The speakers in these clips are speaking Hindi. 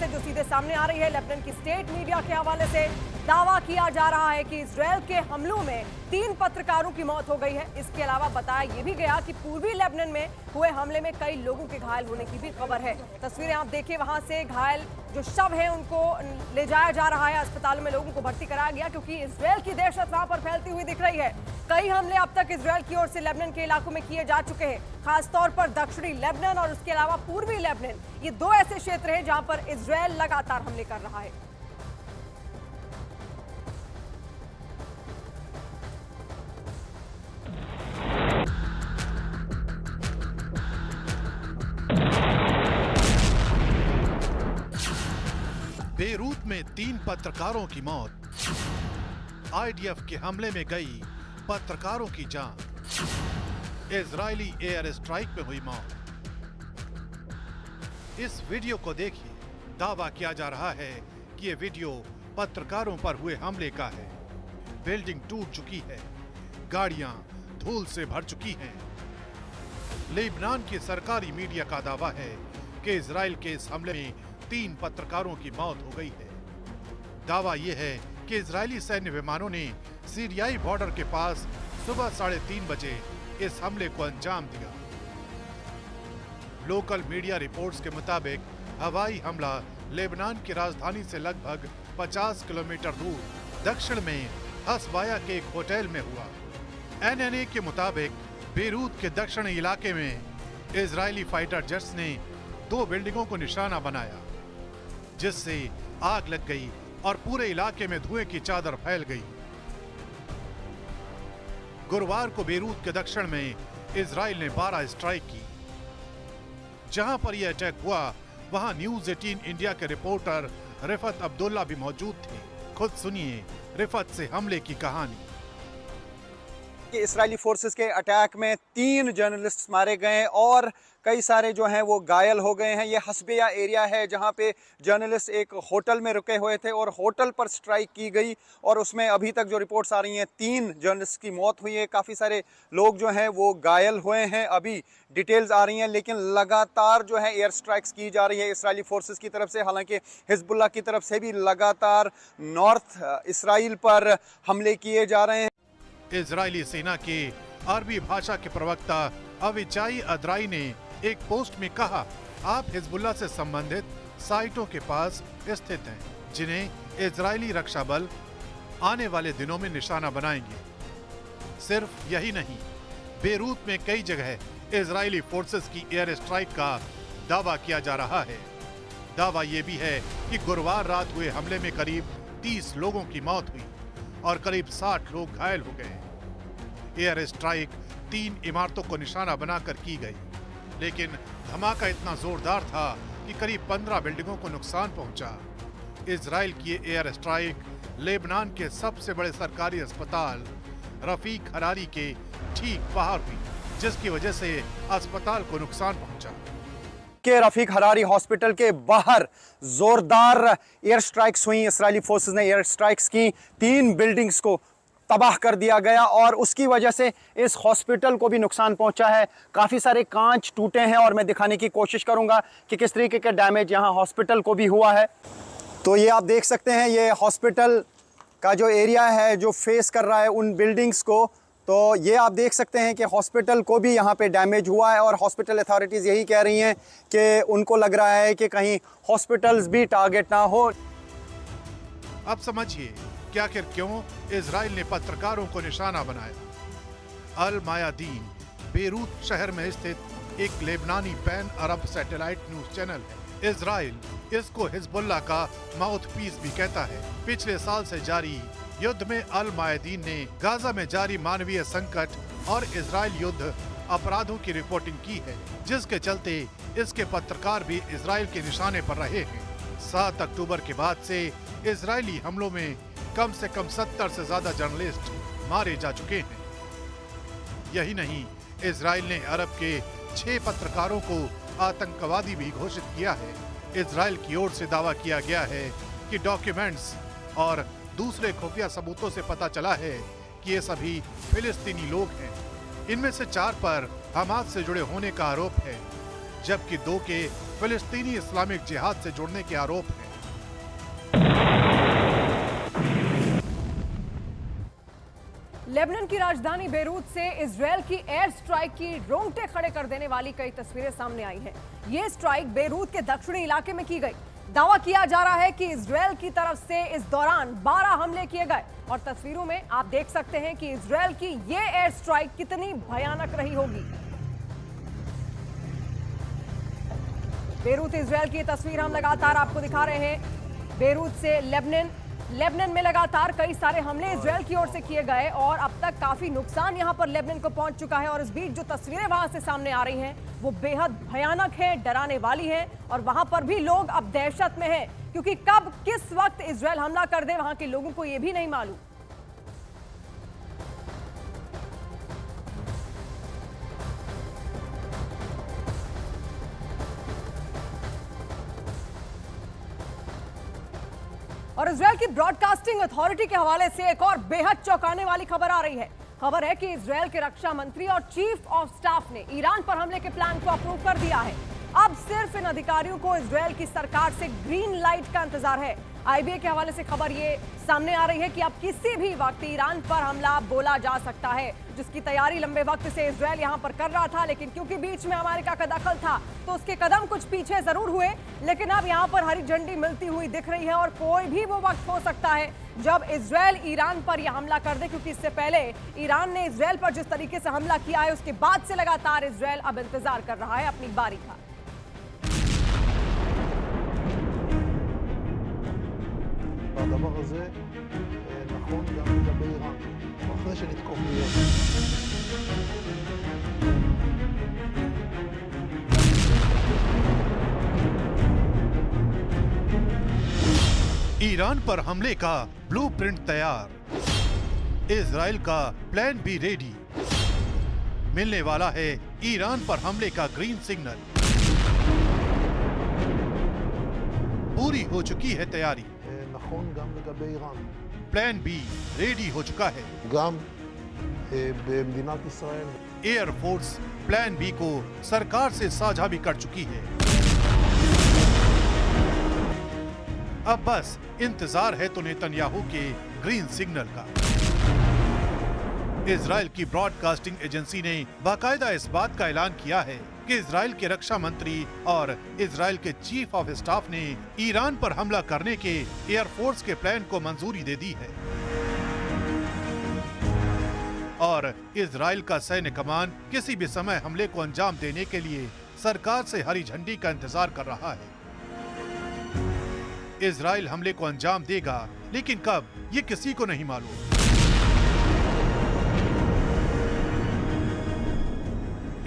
है जो सीधे सामने आ रही है लेबनान की स्टेट मीडिया के हवाले से। दावा किया जा रहा है कि इजरायल के हमलों में 3 पत्रकारों की मौत हो गई है। इसके अलावा बताया यह भी गया कि पूर्वी लेबनान में हुए हमले में कई लोगों के घायल होने की भी खबर है। तस्वीरें आप देखिए, वहां से घायल जो शव है उनको ले जाया जा रहा है। अस्पतालों में लोगों को भर्ती कराया गया क्योंकि इजरायल की दहशत वहां पर फैलती हुई दिख रही है। कई हमले अब तक इजरायल की ओर से लेबनान के इलाकों में किए जा चुके हैं, खासतौर पर दक्षिणी लेबनान और उसके अलावा पूर्वी लेबनान। ये 2 ऐसे क्षेत्र हैं जहां पर इजरायल लगातार हमले कर रहा है। बेरूत में 3 पत्रकारों की मौत। आईडीएफ के हमले में गई पत्रकारों की जान। इजरायली एयर स्ट्राइक में हुई मौत। इस वीडियो को देखिए। दावा किया जा रहा है कि यह वीडियो पत्रकारों पर हुए हमले का है। बिल्डिंग टूट चुकी है, गाड़ियां धूल से भर चुकी हैं। लेबनान की सरकारी मीडिया का दावा है कि इजरायल के इस हमले में 3 पत्रकारों की मौत हो गई है। दावा यह है कि इजरायली सैन्य विमानों ने सीरियाई बॉर्डर के पास सुबह 3:30 बजे इस हमले को अंजाम दिया। लोकल मीडिया रिपोर्ट्स के मुताबिक हवाई हमला लेबनान की राजधानी से लगभग 50 किलोमीटर दूर दक्षिण में हसबाया के एक होटल में हुआ। एनएनए के मुताबिक बेरूत के दक्षिणी इलाके में इजरायली फाइटर जेट्स ने 2 बिल्डिंगों को निशाना बनाया, जिससे आग लग गई और पूरे इलाके में धुएं की चादर फैल गई। गुरुवार को बेरूत के दक्षिण में इजराइल ने 12 स्ट्राइक की। जहां पर यह अटैक हुआ वहां न्यूज 18 इंडिया के रिपोर्टर रिफत अब्दुल्ला भी मौजूद थे। खुद सुनिए रिफत से हमले की कहानी। कि इस्राएली फोर्सेस के अटैक में 3 जर्नलिस्ट मारे गए और कई सारे जो हैं वो घायल हो गए हैं। ये हसबिया एरिया है जहां पे जर्नलिस्ट एक होटल में रुके हुए थे और होटल पर स्ट्राइक की गई और उसमें अभी तक जो रिपोर्ट्स आ रही हैं 3 जर्नलिस्ट की मौत हुई है। काफ़ी सारे लोग जो हैं वो घायल हुए हैं। अभी डिटेल्स आ रही हैं, लेकिन लगातार जो है एयर स्ट्राइक्स की जा रही है इस्राएली फोर्सेस की तरफ से। हालांकि हिजबुल्लाह की तरफ से भी लगातार नॉर्थ इसराइल पर हमले किए जा रहे हैं। इजरायली सेना के अरबी भाषा के प्रवक्ता अविचाई अदराई ने एक पोस्ट में कहा, आप हिजबुल्लाह से संबंधित साइटों के पास स्थित हैं, जिन्हें इजरायली रक्षा बल आने वाले दिनों में निशाना बनाएंगे। सिर्फ यही नहीं, बेरूत में कई जगह इजरायली फोर्सेस की एयर स्ट्राइक का दावा किया जा रहा है। दावा यह भी है कि गुरुवार रात हुए हमले में करीब 30 लोगों की मौत हुई और करीब 60 लोग घायल हो गए। एयर स्ट्राइक 3 इमारतों को निशाना बनाकर की गई, लेकिन धमाका इतना जोरदार था कि करीब 15 बिल्डिंगों को नुकसान पहुंचा। इजराइल की एयर स्ट्राइक लेबनान के सबसे बड़े सरकारी अस्पताल रफीक हरारी के ठीक बाहर हुई, जिसकी वजह से अस्पताल को नुकसान पहुंचा। के रफीक हरारी हॉस्पिटल के बाहर जोरदार एयर स्ट्राइक्स हुई। इस्राएली फोर्सेस ने एयर स्ट्राइक्स की, 3 बिल्डिंग्स को तबाह कर दिया गया और उसकी वजह से इस हॉस्पिटल को भी नुकसान पहुंचा है। काफ़ी सारे कांच टूटे हैं और मैं दिखाने की कोशिश करूंगा कि किस तरीके का डैमेज यहां हॉस्पिटल को भी हुआ है। तो ये आप देख सकते हैं, ये हॉस्पिटल का जो एरिया है जो फेस कर रहा है उन बिल्डिंग्स को। तो ये आप देख सकते हैं कि हॉस्पिटल को भी यहाँ पे डैमेज हुआ है और हॉस्पिटल अथॉरिटीज़ यही कह रही हैं कि उनको लग रहा है कि कहीं हॉस्पिटल्स भी टारगेट ना हो। अब समझिए कि आखिर क्यों इजराइल ने पत्रकारों को निशाना बनाया। अल मायादीन बेरूत शहर में स्थित एक लेबनानी पैन अरब सैटेलाइट न्यूज चैनल है। इजराइल इसको हिजबुल्लाह का माउथपीस भी कहता है। पिछले साल से जारी युद्ध में अल मायादीन ने गाजा में जारी मानवीय संकट और इजराइल युद्ध अपराधों की रिपोर्टिंग की है, जिसके चलते इसके पत्रकार भी इजराइल के निशाने पर रहे हैं। 7 अक्टूबर के बाद से इजरायली हमलों में कम से कम 70 से ज्यादा जर्नलिस्ट मारे जा चुके हैं। यही नहीं, इजराइल ने अरब के 6 पत्रकारों को आतंकवादी भी घोषित किया है। इजराइल की ओर से दावा किया गया है कि डॉक्यूमेंट्स और दूसरे खुफिया सबूतों से पता चला है कि ये सभी फिलिस्तीनी लोग हैं। इनमें से 4 पर हमास से जुड़े होने का आरोप है, जबकि 2 के फिलिस्तीनी इस्लामिक जिहाद से जुड़ने के आरोप हैं। लेबनान की राजधानी बेरूत से इजरायल की एयर स्ट्राइक की रोंगटे खड़े कर देने वाली कई तस्वीरें सामने आई हैं। ये स्ट्राइक बेरूत के दक्षिणी इलाके में की गई। दावा किया जा रहा है कि इजरायल की तरफ से इस दौरान 12 हमले किए गए और तस्वीरों में आप देख सकते हैं कि इजरायल की ये एयर स्ट्राइक कितनी भयानक रही होगी। बेरूत इजरायल की तस्वीर हम लगातार आपको दिखा रहे हैं। बेरूत से लेबनान में लगातार कई सारे हमले इजरायल की ओर से किए गए और अब तक काफी नुकसान यहां पर लेबनान को पहुंच चुका है और इस बीच जो तस्वीरें वहां से सामने आ रही हैं वो बेहद भयानक है, डराने वाली है और वहां पर भी लोग अब दहशत में हैं क्योंकि कब किस वक्त इजरायल हमला कर दे वहां के लोगों को यह भी नहीं मालूम। और इजरायल की ब्रॉडकास्टिंग अथॉरिटी के हवाले से एक और बेहद चौंकाने वाली खबर आ रही है। खबर है कि इजरायल के रक्षा मंत्री और चीफ ऑफ स्टाफ ने ईरान पर हमले के प्लान को अप्रूव कर दिया है। अब सिर्फ इन अधिकारियों को इजरायल की सरकार से ग्रीन लाइट का इंतजार है। आईबीए के हवाले से खबर ये सामने आ रही है कि अब किसी भी वक्त ईरान पर हमला बोला जा सकता है, जिसकी तैयारी लंबे वक्त से इजरायल यहां पर कर रहा था, लेकिन क्योंकि बीच में अमेरिका का दखल था तो उसके कदम कुछ पीछे जरूर हुए, लेकिन अब यहां पर हरी झंडी मिलती हुई दिख रही है और कोई भी वो वक्त हो सकता है जब इजरायल ईरान पर यह हमला कर दे, क्योंकि इससे पहले ईरान ने इजरायल पर जिस तरीके से हमला किया है उसके बाद से लगातार इजरायल अब इंतजार कर रहा है अपनी बारी का। הדבר הזה נכון גם לגבי איראן, אחרי שנתקוף באיראן. ईरान पर हमले का ब्लूप्रिंट तैयार, इजराइल का प्लान बी रेडी, मिलने वाला है ईरान पर हमले का ग्रीन सिग्नल। पूरी हो चुकी है तैयारी, נכון גם לגבי איראן. प्लान बी रेडी हो चुका है। גם במדינת ישראל. एयर फोर्स प्लान बी को सरकार से साझा भी कर चुकी है। अब बस इंतजार है तो नेतन्याहू के ग्रीन सिग्नल का। इजराइल की ब्रॉडकास्टिंग एजेंसी ने बाकायदा इस बात का ऐलान किया है कि इजराइल के रक्षा मंत्री और इजराइल के चीफ ऑफ स्टाफ ने ईरान पर हमला करने के एयरफोर्स के प्लान को मंजूरी दे दी है और इजराइल का सैन्य कमान किसी भी समय हमले को अंजाम देने के लिए सरकार से हरी झंडी का इंतजार कर रहा है। इजराइल हमले को अंजाम देगा, लेकिन कब ये किसी को नहीं मालूम।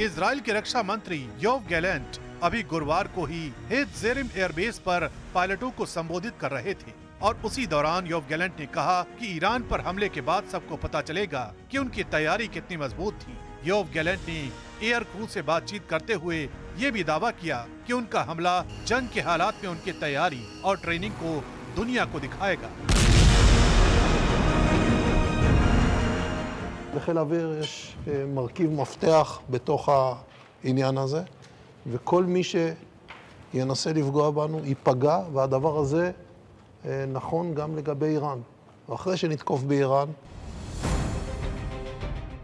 इजराइल के रक्षा मंत्री योव गैलेंट अभी गुरुवार को ही हेत्जेरिम एयरबेस पर पायलटों को संबोधित कर रहे थे और उसी दौरान योव गैलेंट ने कहा कि ईरान पर हमले के बाद सबको पता चलेगा कि उनकी तैयारी कितनी मजबूत थी। योव गैलेंट ने एयर क्रू से बातचीत करते हुए ये भी दावा किया कि उनका हमला जंग के हालात में उनकी तैयारी और ट्रेनिंग को दुनिया को दिखाएगा। בחיל האוויר יש מרכיב מפתח בתוך העניין הזה, וכל מי שינסה לפגוע בנו ייפגע, והדבר הזה נכון גם לגבי איראן. ואחרי שנתקוף באיראן,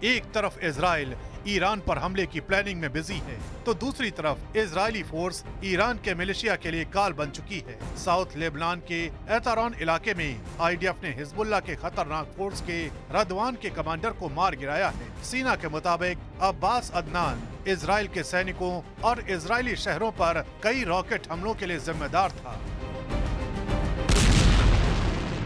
एक तरफ इजराइल ईरान पर हमले की प्लानिंग में बिजी है तो दूसरी तरफ इजरायली फोर्स ईरान के मिलिशिया के लिए काल बन चुकी है। साउथ लेबनान के एतारान इलाके में आईडीएफ ने हिजबुल्लाह के खतरनाक फोर्स के रदवान के कमांडर को मार गिराया है। सीना के मुताबिक अब्बास अदनान इजराइल के सैनिकों और इजरायली शहरों पर कई रॉकेट हमलों के लिए जिम्मेदार था।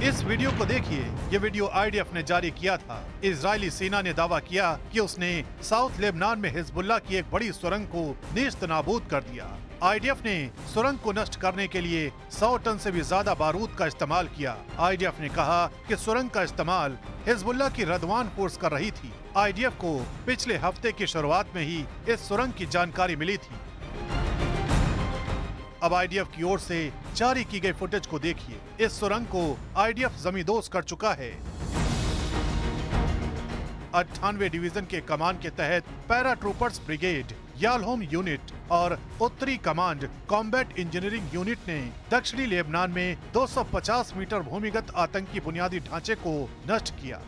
इस वीडियो को देखिए, ये वीडियो आईडीएफ ने जारी किया था। इजरायली सेना ने दावा किया कि उसने साउथ लेबनान में हिजबुल्लाह की एक बड़ी सुरंग को नेस्त नाबूद कर दिया। आईडीएफ ने सुरंग को नष्ट करने के लिए 100 टन से भी ज्यादा बारूद का इस्तेमाल किया। आईडीएफ ने कहा कि सुरंग का इस्तेमाल हिजबुल्लाह की रदवान फोर्स कर रही थी। आईडीएफ को पिछले हफ्ते की शुरुआत में ही इस सुरंग की जानकारी मिली थी। अब आईडीएफ की ओर से जारी की गई फुटेज को देखिए। इस सुरंग को आईडीएफ जमींदोज कर चुका है। 98 डिवीजन के कमान के तहत पैरा ट्रूपर्स ब्रिगेड यालहोम यूनिट और उत्तरी कमांड कॉम्बैट इंजीनियरिंग यूनिट ने दक्षिणी लेबनान में 250 मीटर भूमिगत आतंकी बुनियादी ढांचे को नष्ट किया।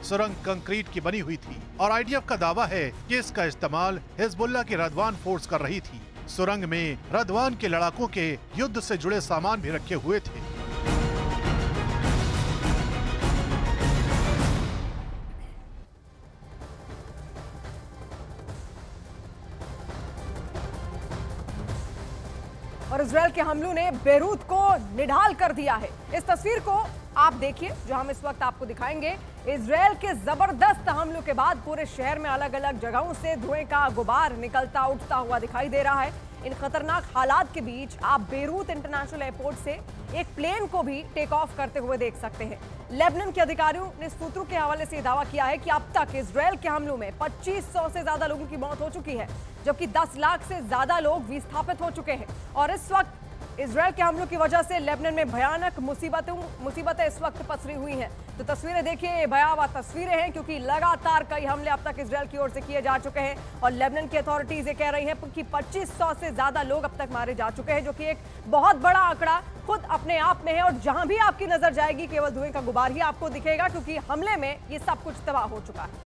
सुरंग कंक्रीट की बनी हुई थी और आईडीएफ का दावा है कि इसका इस्तेमाल हिजबुल्लाह की रदवान फोर्स कर रही थी। सुरंग में रदवान के लड़ाकों के युद्ध से जुड़े सामान भी रखे हुए थे। और इजरायल के हमलों ने बेरूत को निढाल कर दिया है। इस तस्वीर को आप देखिए जो हम इस वक्त आपको दिखाएंगे। इजरायल के जबरदस्त हमलों के बाद पूरे शहर में अलग अलग जगहों से धुएं का गुबार निकलता उठता हुआ दिखाई दे रहा है। इन खतरनाक हालात के बीच आप बेरूत इंटरनेशनल एयरपोर्ट से एक प्लेन को भी टेक ऑफ करते हुए देख सकते हैं। लेबनान के अधिकारियों ने सूत्रों के हवाले से दावा किया है कि अब तक इजरायल के हमलों में 2500 से ज्यादा लोगों की मौत हो चुकी है, जबकि 10 लाख से ज्यादा लोग विस्थापित हो चुके हैं। और इस वक्त इजरायल के हमलों की वजह से लेबनान में भयानक मुसीबतें इस वक्त पसरी हुई हैं। तो तस्वीरें देखिए, भयावह तस्वीरें हैं क्योंकि लगातार कई हमले अब तक इजरायल की ओर से किए जा चुके हैं और लेबनान की अथॉरिटीज ये कह रही हैं कि 2500 से ज्यादा लोग अब तक मारे जा चुके हैं, जो कि एक बहुत बड़ा आंकड़ा खुद अपने आप में है। और जहां भी आपकी नजर जाएगी केवल धुएं का गुबार ही आपको दिखेगा क्योंकि हमले में ये सब कुछ तबाह हो चुका है।